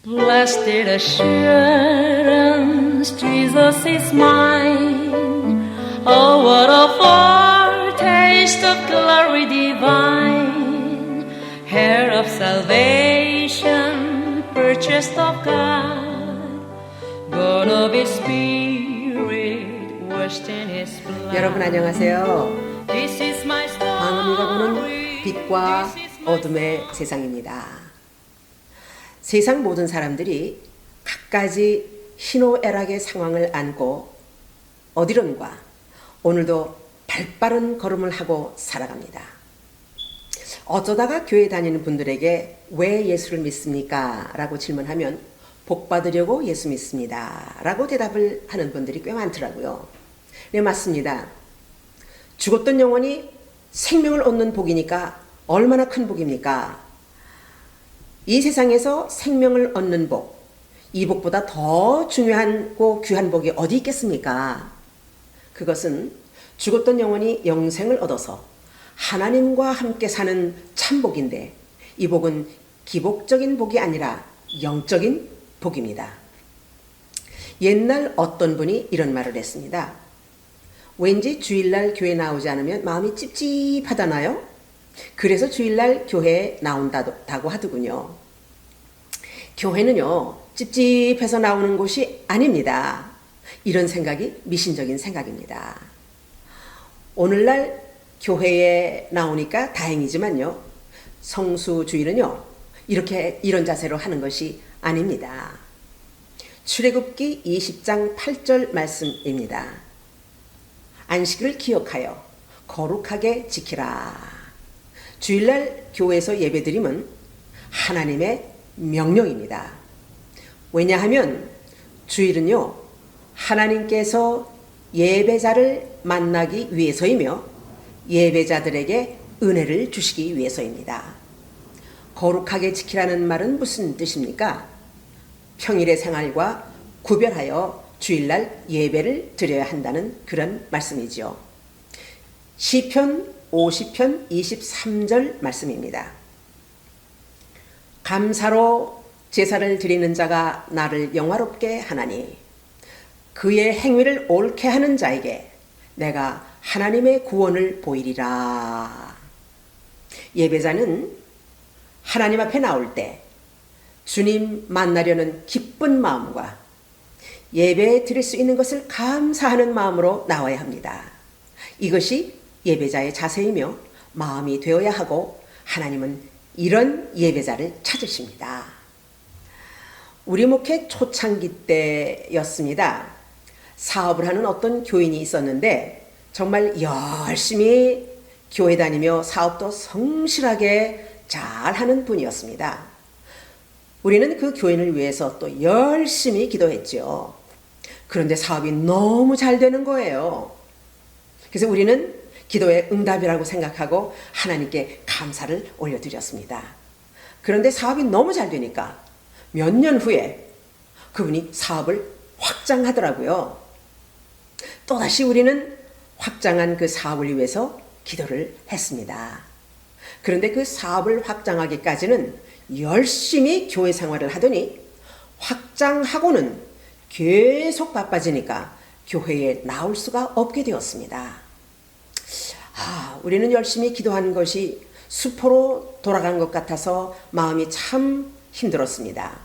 Blessed assurance, Jesus is mine. Oh, what a foretaste of glory divine, heir of salvation, purchased of God, born of His Spirit, washed in His blood. 여러분 안녕하세요. This is my story. 방언이가 보는 빛과 어둠의 세상입니다. 세상 모든 사람들이 갖가지 희노애락의 상황을 안고 어디론가 오늘도 발빠른 걸음을 하고 살아갑니다. 어쩌다가 교회 다니는 분들에게 왜 예수를 믿습니까? 라고 질문하면 복 받으려고 예수 믿습니다. 라고 대답을 하는 분들이 꽤 많더라고요. 네, 맞습니다. 죽었던 영혼이 생명을 얻는 복이니까 얼마나 큰 복입니까? 이 세상에서 생명을 얻는 복, 이 복보다 더 중요하고 귀한 복이 어디 있겠습니까? 그것은 죽었던 영혼이 영생을 얻어서 하나님과 함께 사는 참복인데, 이 복은 기복적인 복이 아니라 영적인 복입니다. 옛날 어떤 분이 이런 말을 했습니다. 왠지 주일날 교회 나오지 않으면 마음이 찝찝하다나요? 그래서 주일날 교회에 나온다고 하더군요. 교회는요, 찝찝해서 나오는 곳이 아닙니다. 이런 생각이 미신적인 생각입니다. 오늘날 교회에 나오니까 다행이지만요, 성수주일은요, 이런 자세로 하는 것이 아닙니다. 출애굽기 20장 8절 말씀입니다. 안식을 기억하여 거룩하게 지키라. 주일날 교회에서 예배드림은 하나님의 명령입니다. 왜냐하면 주일은요, 하나님께서 예배자를 만나기 위해서이며 예배자들에게 은혜를 주시기 위해서입니다. 거룩하게 지키라는 말은 무슨 뜻입니까? 평일의 생활과 구별하여 주일날 예배를 드려야 한다는 그런 말씀이지요. 시편 50편 23절 말씀입니다. 감사로 제사를 드리는 자가 나를 영화롭게 하나니 그의 행위를 옳게 하는 자에게 내가 하나님의 구원을 보이리라. 예배자는 하나님 앞에 나올 때 주님 만나려는 기쁜 마음과 예배 드릴 수 있는 것을 감사하는 마음으로 나와야 합니다. 이것이 예배자의 자세이며 마음이 되어야 하고, 하나님은 이런 예배자를 찾으십니다. 우리 목회 초창기 때였습니다. 사업을 하는 어떤 교인이 있었는데 정말 열심히 교회 다니며 사업도 성실하게 잘하는 분이었습니다. 우리는 그 교인을 위해서 또 열심히 기도했죠. 그런데 사업이 너무 잘 되는 거예요. 그래서 우리는 기도의 응답이라고 생각하고 하나님께 감사를 올려드렸습니다. 그런데 사업이 너무 잘 되니까 몇 년 후에 그분이 사업을 확장하더라고요. 또다시 우리는 확장한 그 사업을 위해서 기도를 했습니다. 그런데 그 사업을 확장하기까지는 열심히 교회 생활을 하더니 확장하고는 계속 바빠지니까 교회에 나올 수가 없게 되었습니다. 우리는 열심히 기도한 것이 수포로 돌아간 것 같아서 마음이 참 힘들었습니다.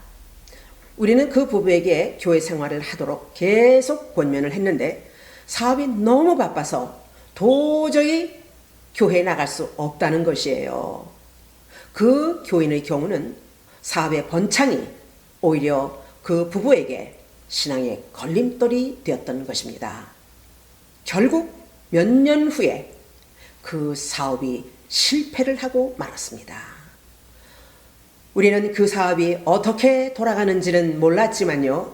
우리는 그 부부에게 교회 생활을 하도록 계속 권면을 했는데 사업이 너무 바빠서 도저히 교회에 나갈 수 없다는 것이에요. 그 교인의 경우는 사업의 번창이 오히려 그 부부에게 신앙의 걸림돌이 되었던 것입니다. 결국 몇 년 후에 그 사업이 실패를 하고 말았습니다. 우리는 그 사업이 어떻게 돌아가는지는 몰랐지만요,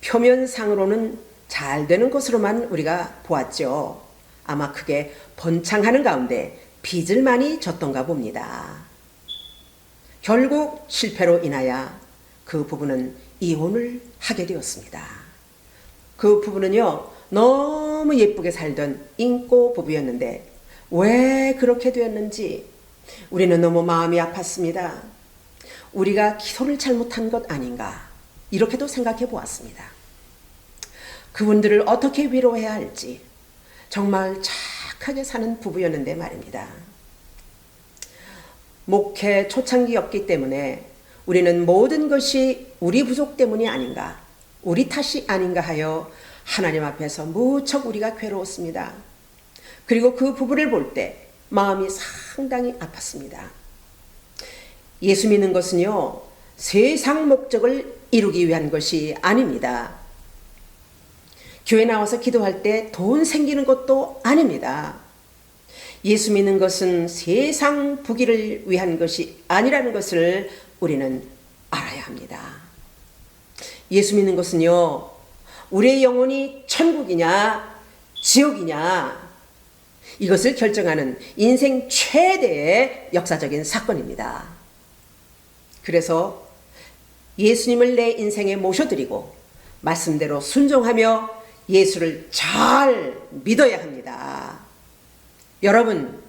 표면상으로는 잘 되는 것으로만 우리가 보았죠. 아마 크게 번창하는 가운데 빚을 많이 졌던가 봅니다. 결국 실패로 인하여 그 부부는 이혼을 하게 되었습니다. 그 부부는요, 너무 예쁘게 살던 인꼬 부부였는데 왜 그렇게 되었는지 우리는 너무 마음이 아팠습니다. 우리가 기도를 잘못한 것 아닌가 이렇게도 생각해 보았습니다. 그분들을 어떻게 위로해야 할지 정말 착하게 사는 부부였는데 말입니다. 목회 초창기였기 때문에 우리는 모든 것이 우리 부족 때문이 아닌가, 우리 탓이 아닌가 하여 하나님 앞에서 무척 우리가 괴로웠습니다. 그리고 그 부부를 볼 때 마음이 상당히 아팠습니다. 예수 믿는 것은요, 세상 목적을 이루기 위한 것이 아닙니다. 교회 나와서 기도할 때 돈 생기는 것도 아닙니다. 예수 믿는 것은 세상 부귀를 위한 것이 아니라는 것을 우리는 알아야 합니다. 예수 믿는 것은요, 우리의 영혼이 천국이냐 지옥이냐 이것을 결정하는 인생 최대의 역사적인 사건입니다. 그래서 예수님을 내 인생에 모셔드리고 말씀대로 순종하며 예수를 잘 믿어야 합니다. 여러분,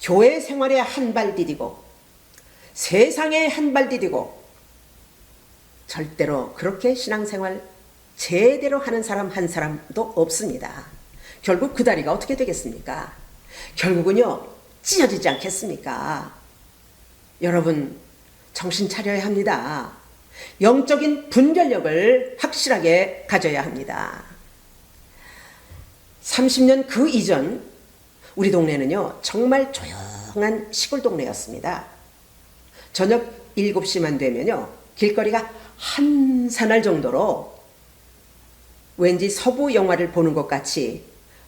교회 생활에 한 발 디디고 세상에 한 발 디디고 절대로 그렇게 신앙생활 제대로 하는 사람 한 사람도 없습니다. 결국 그 다리가 어떻게 되겠습니까? 결국은요, 찢어지지 않겠습니까? 여러분, 정신 차려야 합니다. 영적인 분별력을 확실하게 가져야 합니다. 30년 그 이전 우리 동네는요, 정말 조용한 시골 동네였습니다. 저녁 7시만 되면요, 길거리가 한산할 정도로 왠지 서부 영화를 보는 것 같이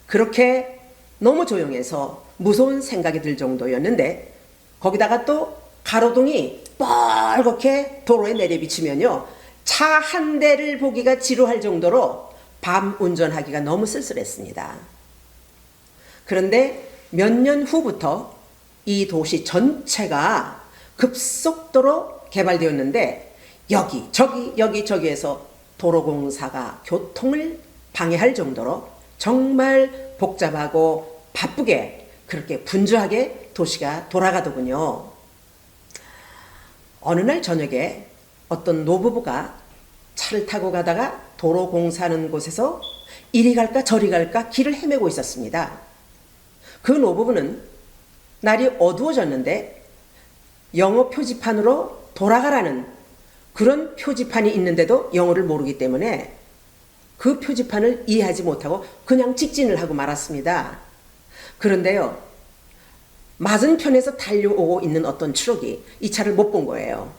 그렇게 너무 조용해서 무서운 생각이 들 정도였는데, 거기다가 또 가로등이 뻘겋게 도로에 내려비치면요, 차 한 대를 보기가 지루할 정도로 밤 운전하기가 너무 쓸쓸했습니다. 그런데 몇 년 후부터 이 도시 전체가 급속도로 개발되었는데, 여기저기에서 도로공사가 교통을 방해할 정도로 정말 복잡하고 바쁘게 그렇게 분주하게 도시가 돌아가더군요. 어느 날 저녁에 어떤 노부부가 차를 타고 가다가 도로 공사하는 곳에서 이리 갈까 저리 갈까 길을 헤매고 있었습니다. 그 노부부는 날이 어두워졌는데 영어 표지판으로 돌아가라는 그런 표지판이 있는데도 영어를 모르기 때문에 그 표지판을 이해하지 못하고 그냥 직진을 하고 말았습니다. 그런데요, 맞은편에서 달려오고 있는 어떤 트럭이 이 차를 못 본 거예요.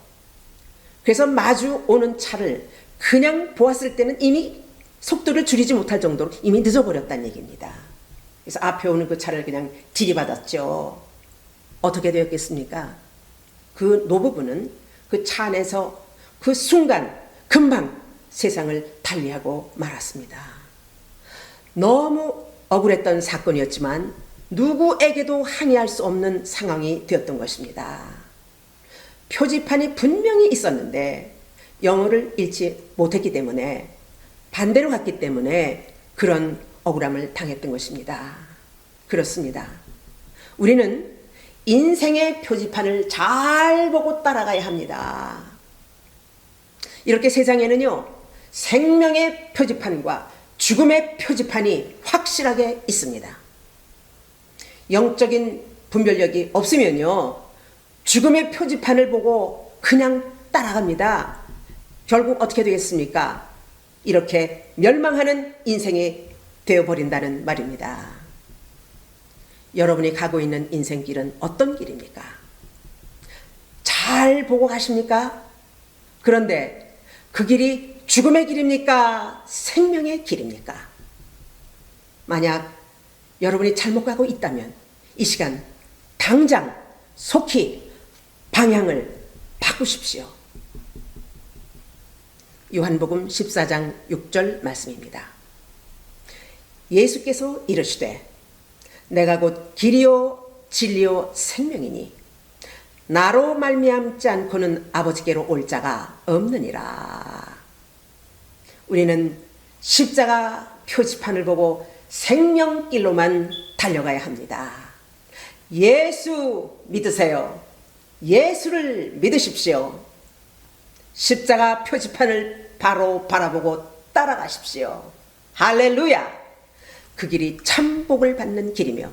그래서 마주 오는 차를 그냥 보았을 때는 이미 속도를 줄이지 못할 정도로 이미 늦어버렸다는 얘기입니다. 그래서 앞에 오는 그 차를 그냥 들이받았죠. 어떻게 되었겠습니까? 그 노부부는 그 차 안에서 그 순간 금방 세상을 달리하고 말았습니다. 너무 억울했던 사건이었지만 누구에게도 항의할 수 없는 상황이 되었던 것입니다. 표지판이 분명히 있었는데 영어를 읽지 못했기 때문에, 반대로 갔기 때문에 그런 억울함을 당했던 것입니다. 그렇습니다. 우리는 인생의 표지판을 잘 보고 따라가야 합니다. 이렇게 세상에는요, 생명의 표지판과 죽음의 표지판이 확실하게 있습니다. 영적인 분별력이 없으면요, 죽음의 표지판을 보고 그냥 따라갑니다. 결국 어떻게 되겠습니까? 이렇게 멸망하는 인생이 되어버린다는 말입니다. 여러분이 가고 있는 인생길은 어떤 길입니까? 잘 보고 가십니까? 그런데 그 길이 죽음의 길입니까? 생명의 길입니까? 만약 여러분이 잘못 가고 있다면 이 시간 당장 속히 방향을 바꾸십시오. 요한복음 14장 6절 말씀입니다. 예수께서 이르시되 내가 곧 길이요 진리요 생명이니 나로 말미암지 않고는 아버지께로 올 자가 없느니라. 우리는 십자가 표지판을 보고 생명길로만 달려가야 합니다. 예수 믿으세요. 예수를 믿으십시오. 십자가 표지판을 바로 바라보고 따라가십시오. 할렐루야! 그 길이 참 복을 받는 길이며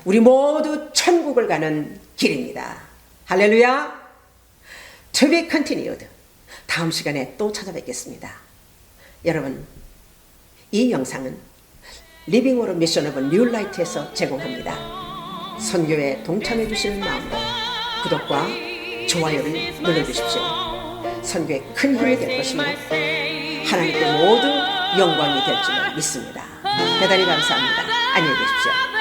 우리 모두 천국을 가는 길입니다. 할렐루야! To be continued. 다음 시간에 또 찾아뵙겠습니다. 여러분, 이 영상은 리빙 오브 미션 오브 뉴 라이트에서 제공합니다. 선교에 동참해 주시는 마음으로 구독과 좋아요를 눌러주십시오. 선교에 큰 힘이 될 것이며 하나님께 모두 영광이 될 줄 믿습니다. 대단히 감사합니다. 안녕히 계십시오.